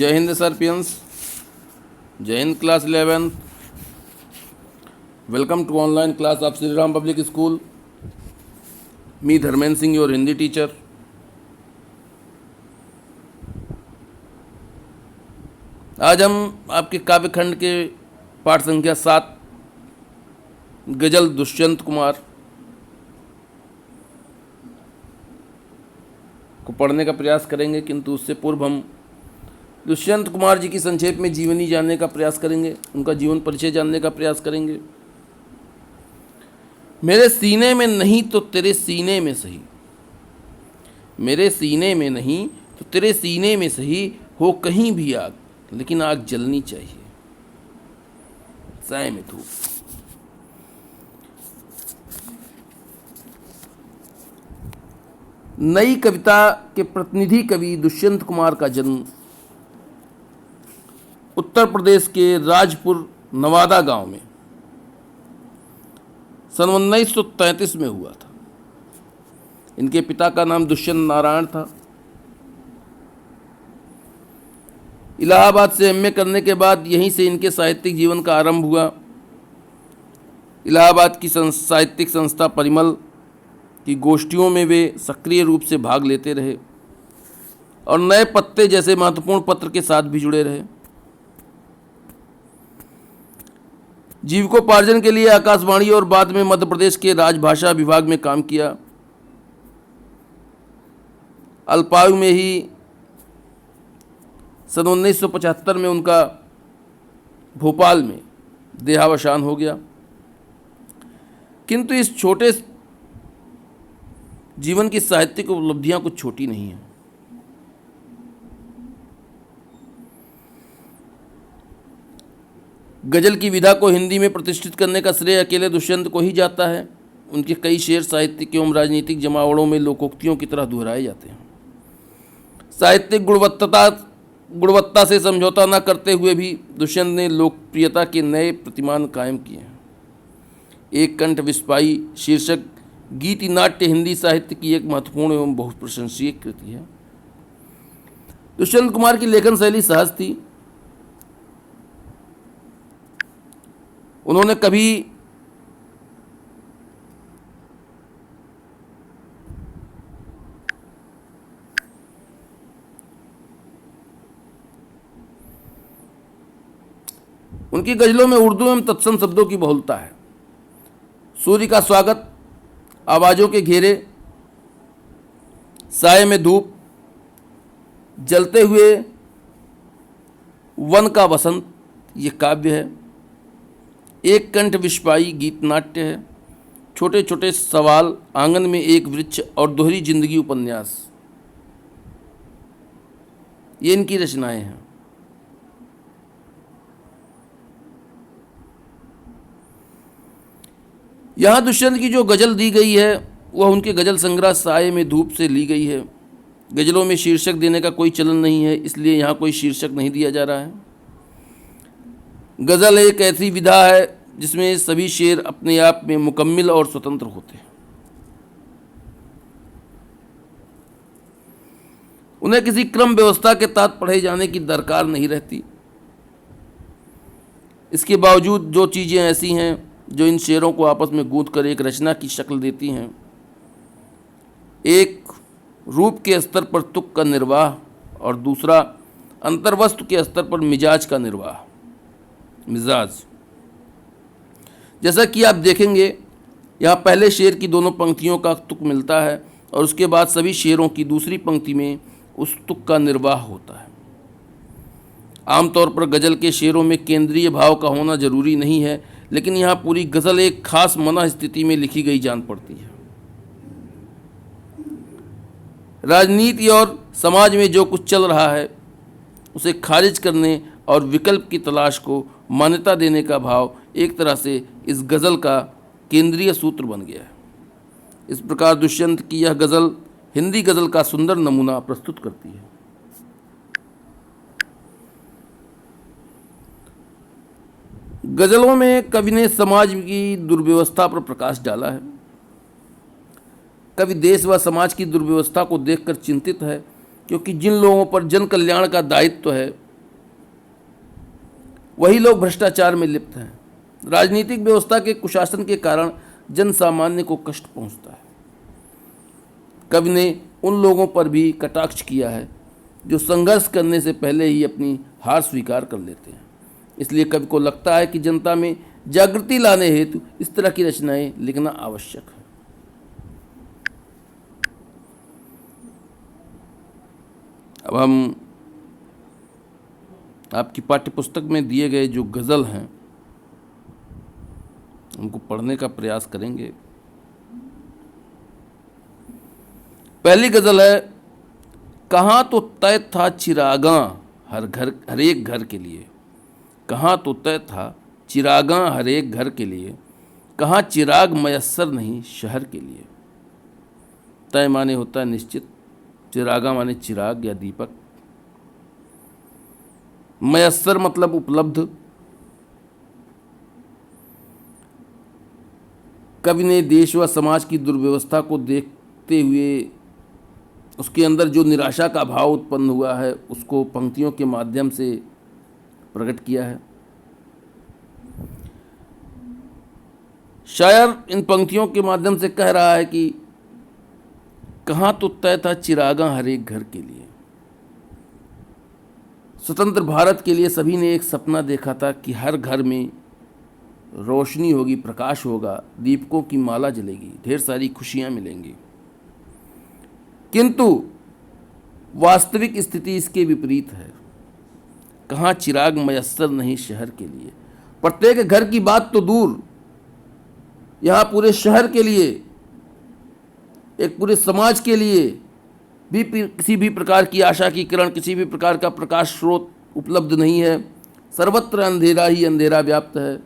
जय हिंद सर्पियंस, जय हिंद class 11। Welcome to online class of Shri Ram public school. Me Dharmendra Singh, your Hindi teacher. आज हम आपके काव्य खंड के पाठ संख्या 7 गजल दुष्यंत कुमार को पढ़ने का प्रयास करेंगे, किंतु उससे पूर्व हम दुष्यंत कुमार जी की संक्षेप में जीवनी जानने का प्रयास करेंगे, उनका जीवन परिचय जानने का प्रयास करेंगे। मेरे सीने में नहीं तो तेरे सीने में सही, मेरे सीने में नहीं तो तेरे सीने में सही, हो कहीं भी आग लेकिन आग जलनी चाहिए, साए में धूप। नई कविता के प्रतिनिधि कवि दुष्यंत कुमार का जन्म उत्तर प्रदेश के राजपुर नवादा गांव में सन 1933 में हुआ था। इनके पिता का नाम दुष्यंत नारायण था। इलाहाबाद से एमए करने के बाद यहीं से इनके साहित्यिक जीवन का आरंभ हुआ। इलाहाबाद की साहित्यिक संस्था परिमल की गोष्ठियों में वे सक्रिय रूप से भाग लेते रहे और नए पत्ते जैसे महत्वपूर्ण पत्र के साथ भी जुड़े रहे। जीविकोपार्जन के लिए आकाशवाणी और बाद में मध्य प्रदेश के राजभाषा विभाग में काम किया। अल्पायु में ही सन 1975 में उनका भोपाल में देहावसान हो गया। किंतु इस छोटे जीवन की साहित्यिक उपलब्धियां कुछ छोटी नहीं हैं। गजल की विधा को हिंदी में प्रतिष्ठित करने का श्रेय अकेले दुष्यंत को ही जाता है। उनके कई शेर साहित्यिक एवं राजनीतिक जमावड़ों में लोकोक्तियों की तरह दोहराए जाते हैं। साहित्यिक गुणवत्ता से समझौता न करते हुए भी दुष्यंत ने लोकप्रियता के नए प्रतिमान कायम किए हैं। एक कंठ विस्पाई शीर्षक गीति नाट्य हिंदी साहित्य की एक महत्वपूर्ण एवं बहुत प्रशंसनीय कृति है। दुष्यंत कुमार की लेखन शैली सहज थी। उन्होंने कभी उनकी गजलों में उर्दू एवं तत्सम शब्दों की बहुलता है। सूर्य का स्वागत, आवाज़ों के घेरे, साए में धूप, जलते हुए वन का वसंत, ये काव्य है। एक कंठ विस्पाई गीत नाट्य है। छोटे छोटे सवाल, आंगन में एक वृक्ष और दोहरी जिंदगी उपन्यास, ये इनकी रचनाएं हैं। यहाँ दुष्यंत की जो गजल दी गई है वह उनके गजल संग्रह साए में धूप से ली गई है। गजलों में शीर्षक देने का कोई चलन नहीं है, इसलिए यहाँ कोई शीर्षक नहीं दिया जा रहा है। गज़ल एक ऐसी विधा है जिसमें सभी शेर अपने आप में मुकम्मिल और स्वतंत्र होते हैं। उन्हें किसी क्रम व्यवस्था के तहत पढ़े जाने की दरकार नहीं रहती। इसके बावजूद जो चीज़ें ऐसी हैं जो इन शेरों को आपस में गूंथ कर एक रचना की शक्ल देती हैं। एक रूप के स्तर पर तुक का निर्वाह और दूसरा अंतर्वस्तु के स्तर पर मिजाज का निर्वाह। मिजाज, जैसा कि आप देखेंगे यहाँ पहले शेर की दोनों पंक्तियों का तुक मिलता है और उसके बाद सभी शेरों की दूसरी पंक्ति में उस तुक का निर्वाह होता है। आमतौर पर गज़ल के शेरों में केंद्रीय भाव का होना जरूरी नहीं है, लेकिन यहाँ पूरी गज़ल एक खास मना स्थिति में लिखी गई जान पड़ती है। राजनीति और समाज में जो कुछ चल रहा है उसे खारिज करने और विकल्प की तलाश को मान्यता देने का भाव एक तरह से इस गज़ल का केंद्रीय सूत्र बन गया है। इस प्रकार दुष्यंत की यह गज़ल हिंदी गज़ल का सुंदर नमूना प्रस्तुत करती है। गज़लों में कवि ने समाज की दुर्व्यवस्था पर प्रकाश डाला है। कवि देश व समाज की दुर्व्यवस्था को देखकर चिंतित है, क्योंकि जिन लोगों पर जन कल्याण का दायित्व है वही लोग भ्रष्टाचार में लिप्त हैं। राजनीतिक व्यवस्था के कुशासन के कारण जन सामान्य को कष्ट पहुंचता है। कवि ने उन लोगों पर भी कटाक्ष किया है जो संघर्ष करने से पहले ही अपनी हार स्वीकार कर लेते हैं। इसलिए कवि को लगता है कि जनता में जागृति लाने हेतु इस तरह की रचनाएं लिखना आवश्यक है। अब हम आपकी पाठ्यपुस्तक में दिए गए जो गज़ल हैं उनको पढ़ने का प्रयास करेंगे। पहली गज़ल है, कहाँ तो तय था चिरागां हर एक घर के लिए। कहाँ तो तय था चिरागां हर एक घर के लिए, कहाँ चिराग मयस्सर नहीं शहर के लिए। तय माने होता है निश्चित, चिरागा माने चिराग या दीपक, मयस्सर मतलब उपलब्ध। कवि ने देश व समाज की दुर्व्यवस्था को देखते हुए उसके अंदर जो निराशा का भाव उत्पन्न हुआ है उसको पंक्तियों के माध्यम से प्रकट किया है। शायर इन पंक्तियों के माध्यम से कह रहा है कि कहाँ तो तय था चिरागा हर एक घर के लिए। स्वतंत्र भारत के लिए सभी ने एक सपना देखा था कि हर घर में रोशनी होगी, प्रकाश होगा, दीपकों की माला जलेगी, ढेर सारी खुशियां मिलेंगी। किंतु वास्तविक स्थिति इसके विपरीत है। कहाँ चिराग मयस्सर नहीं शहर के लिए। प्रत्येक घर की बात तो दूर, यहाँ पूरे शहर के लिए, एक पूरे समाज के लिए भी किसी भी प्रकार की आशा की किरण, किसी भी प्रकार का प्रकाश स्रोत उपलब्ध नहीं है। सर्वत्र अंधेरा ही अंधेरा व्याप्त है।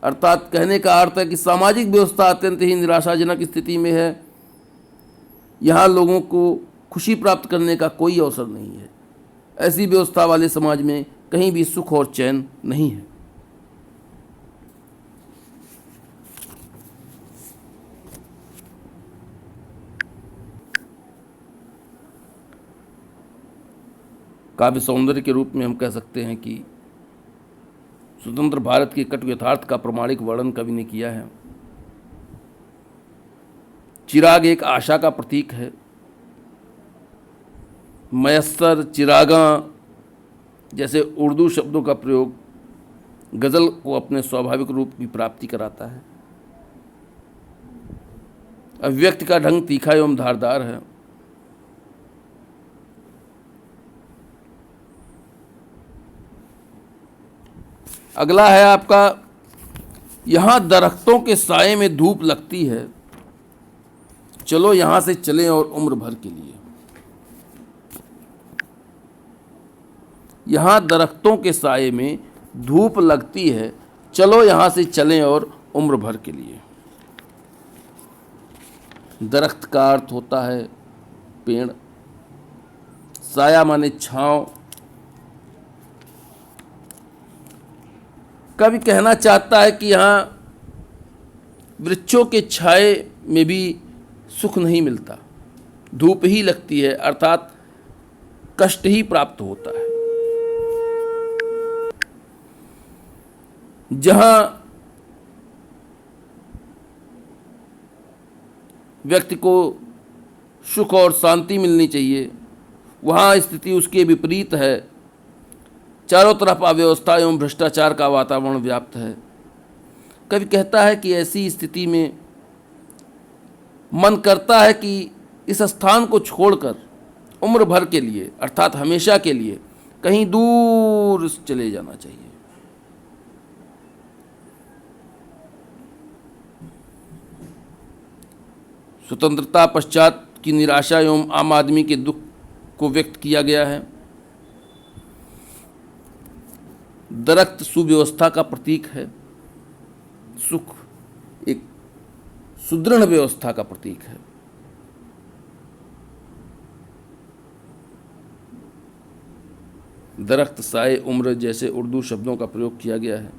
अर्थात कहने का अर्थ है कि सामाजिक व्यवस्था अत्यंत ही निराशाजनक स्थिति में है। यहाँ लोगों को खुशी प्राप्त करने का कोई अवसर नहीं है। ऐसी व्यवस्था वाले समाज में कहीं भी सुख और चैन नहीं है। काव्य सौंदर्य के रूप में हम कह सकते हैं कि स्वतंत्र भारत के कटु यथार्थ का प्रमाणिक वर्णन कवि ने किया है। चिराग एक आशा का प्रतीक है। मयस्सर, चिरागां जैसे उर्दू शब्दों का प्रयोग गज़ल को अपने स्वाभाविक रूप की प्राप्ति कराता है। अभिव्यक्ति का ढंग तीखा एवं धारदार है। अगला है आपका, यहाँ दरख्तों के साए में धूप लगती है, चलो यहाँ से चलें और उम्र भर के लिए। यहाँ दरख्तों के साए में धूप लगती है, चलो यहाँ से चलें और उम्र भर के लिए। दरख्त का अर्थ होता है पेड़, साया माने छांव। कवि कहना चाहता है कि यहाँ वृक्षों के छाए में भी सुख नहीं मिलता, धूप ही लगती है, अर्थात कष्ट ही प्राप्त होता है। जहाँ व्यक्ति को सुख और शांति मिलनी चाहिए, वहाँ स्थिति उसके विपरीत है। चारों तरफ अव्यवस्था एवं भ्रष्टाचार का वातावरण व्याप्त है। कवि कहता है कि ऐसी स्थिति में मन करता है कि इस स्थान को छोड़कर उम्र भर के लिए, अर्थात हमेशा के लिए, कहीं दूर चले जाना चाहिए। स्वतंत्रता पश्चात की निराशा एवं आम आदमी के दुख को व्यक्त किया गया है। दरख्त सुव्यवस्था का प्रतीक है, सुख एक सुदृढ़ व्यवस्था का प्रतीक है। दरख्त, साए, उम्र जैसे उर्दू शब्दों का प्रयोग किया गया है।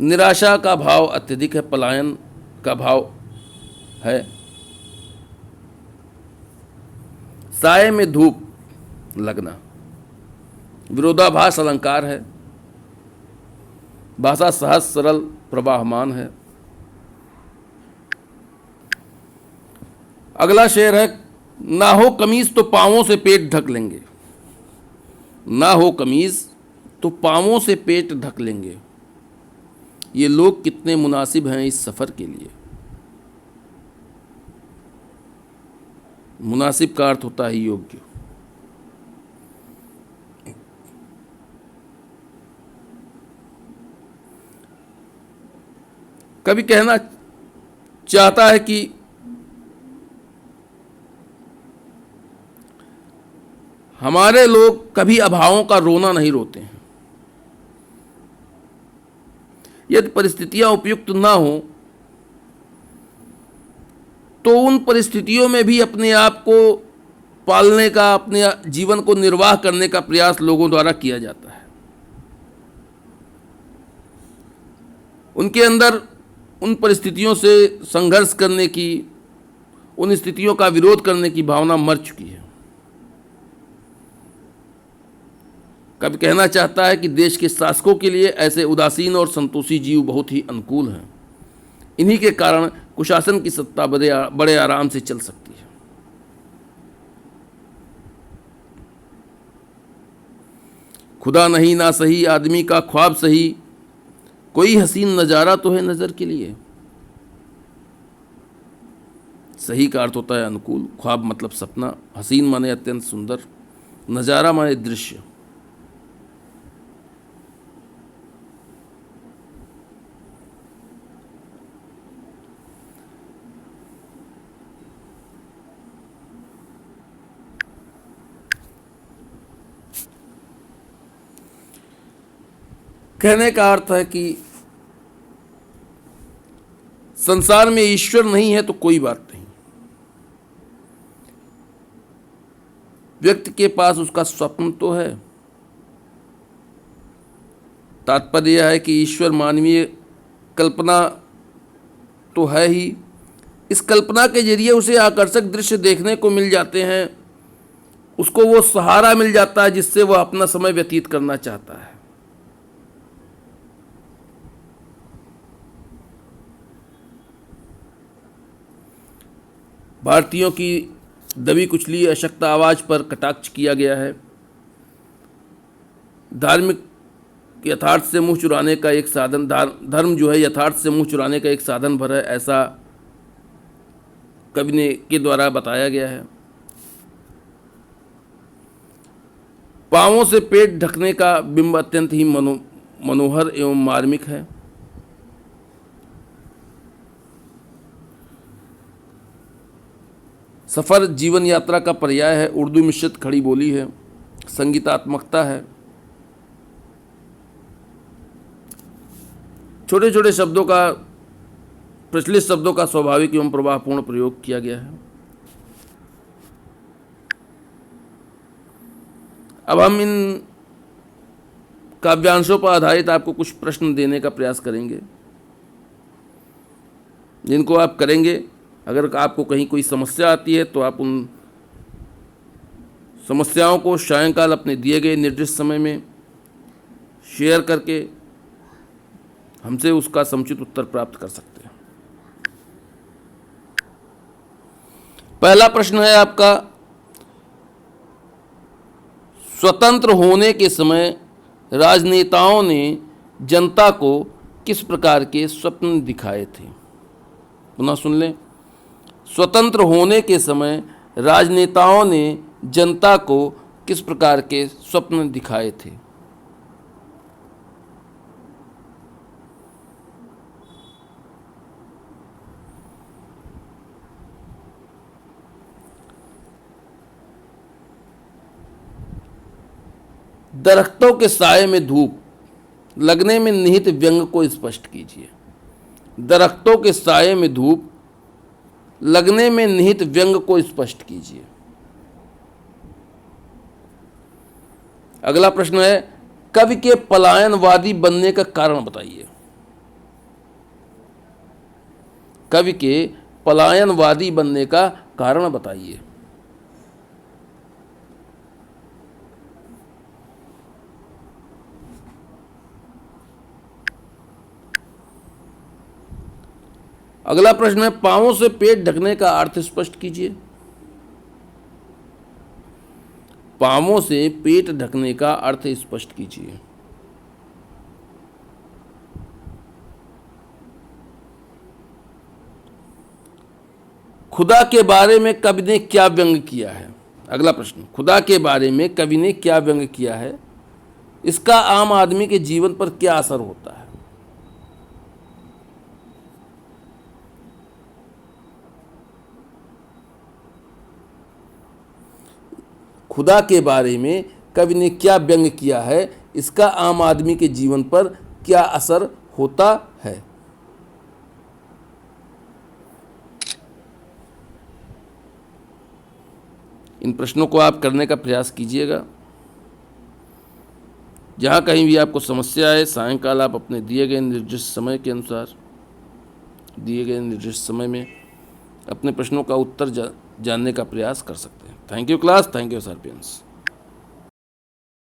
निराशा का भाव अत्यधिक है, पलायन का भाव है। साए में धूप, लगना। विरोधाभास अलंकार है। भाषा सहज सरल प्रवाहमान है। अगला शेर है, ना हो कमीज तो पांवों से पेट ढक लेंगे। ना हो कमीज तो पांवों से पेट ढक लेंगे। ये लोग कितने मुनासिब हैं इस सफर के लिए। मुनासिब का अर्थ होता है योग्य। कवि कहना चाहता है कि हमारे लोग कभी अभावों का रोना नहीं रोते हैं। यदि परिस्थितियां उपयुक्त ना हो तो उन परिस्थितियों में भी अपने आप को पालने का, अपने जीवन को निर्वाह करने का प्रयास लोगों द्वारा किया जाता है। उनके अंदर उन परिस्थितियों से संघर्ष करने की, उन स्थितियों का विरोध करने की भावना मर चुकी है। कवि कहना चाहता है कि देश के शासकों के लिए ऐसे उदासीन और संतोषी जीव बहुत ही अनुकूल हैं। इन्हीं के कारण कुशासन की सत्ता बड़े आराम से चल सकती है। खुदा नहीं ना सही, आदमी का ख्वाब सही, कोई हसीन नज़ारा तो है नज़र के लिए। सही का अर्थ होता है अनुकूल, ख्वाब मतलब सपना, हसीन माने अत्यंत सुंदर, नज़ारा माने दृश्य। कहने का अर्थ है कि संसार में ईश्वर नहीं है तो कोई बात नहीं। व्यक्ति के पास उसका स्वप्न तो है। तात्पर्य यह है कि ईश्वर मानवीय कल्पना तो है ही। इस कल्पना के जरिए उसे आकर्षक दृश्य देखने को मिल जाते हैं, उसको वो सहारा मिल जाता है जिससे वह अपना समय व्यतीत करना चाहता है। भारतीयों की दबी कुचली अशक्त आवाज़ पर कटाक्ष किया गया है। धार्मिक यथार्थ से मुंह चुराने का एक साधन, धर्म जो है यथार्थ से मुंह चुराने का एक साधन भर है, ऐसा कवि के द्वारा बताया गया है। पांवों से पेट ढकने का बिंब अत्यंत ही मनोहर एवं मार्मिक है। सफ़र जीवन यात्रा का पर्याय है, उर्दू मिश्रित खड़ी बोली है, संगीतात्मकता है। छोटे छोटे शब्दों का, प्रचलित शब्दों का स्वाभाविक एवं प्रवाहपूर्ण प्रयोग किया गया है। अब हम इन काव्यांशों पर आधारित आपको कुछ प्रश्न देने का प्रयास करेंगे, जिनको आप करेंगे। अगर आपको कहीं कोई समस्या आती है तो आप उन समस्याओं को सायंकाल अपने दिए गए निर्दिष्ट समय में शेयर करके हमसे उसका समुचित उत्तर प्राप्त कर सकते हैं। पहला प्रश्न है आपका, स्वतंत्र होने के समय राजनेताओं ने जनता को किस प्रकार के स्वप्न दिखाए थे? पुनः सुन लें। स्वतंत्र होने के समय राजनेताओं ने जनता को किस प्रकार के स्वप्न दिखाए थे? दरख्तों के साये में धूप, लगने में निहित व्यंग को स्पष्ट कीजिए। दरख्तों के साये में धूप, लगने में निहित व्यंग को स्पष्ट कीजिए। अगला प्रश्न है, कवि के पलायनवादी बनने का कारण बताइए। कवि के पलायनवादी बनने का कारण बताइए। अगला प्रश्न है, पांवों से पेट ढकने का अर्थ स्पष्ट कीजिए। पांवों से पेट ढकने का अर्थ स्पष्ट कीजिए। खुदा के बारे में कवि ने क्या व्यंग किया है? अगला प्रश्न, खुदा के बारे में कवि ने क्या व्यंग किया है? इसका आम आदमी के जीवन पर क्या असर होता है? खुदा के बारे में कवि ने क्या व्यंग किया है? इसका आम आदमी के जीवन पर क्या असर होता है? इन प्रश्नों को आप करने का प्रयास कीजिएगा। जहाँ कहीं भी आपको समस्या आए, सायंकाल आप अपने दिए गए निर्दिष्ट समय के अनुसार, दिए गए निर्दिष्ट समय में अपने प्रश्नों का उत्तर जानने का प्रयास कर सकते हैं। Thank you class, thank you सर्पियंस।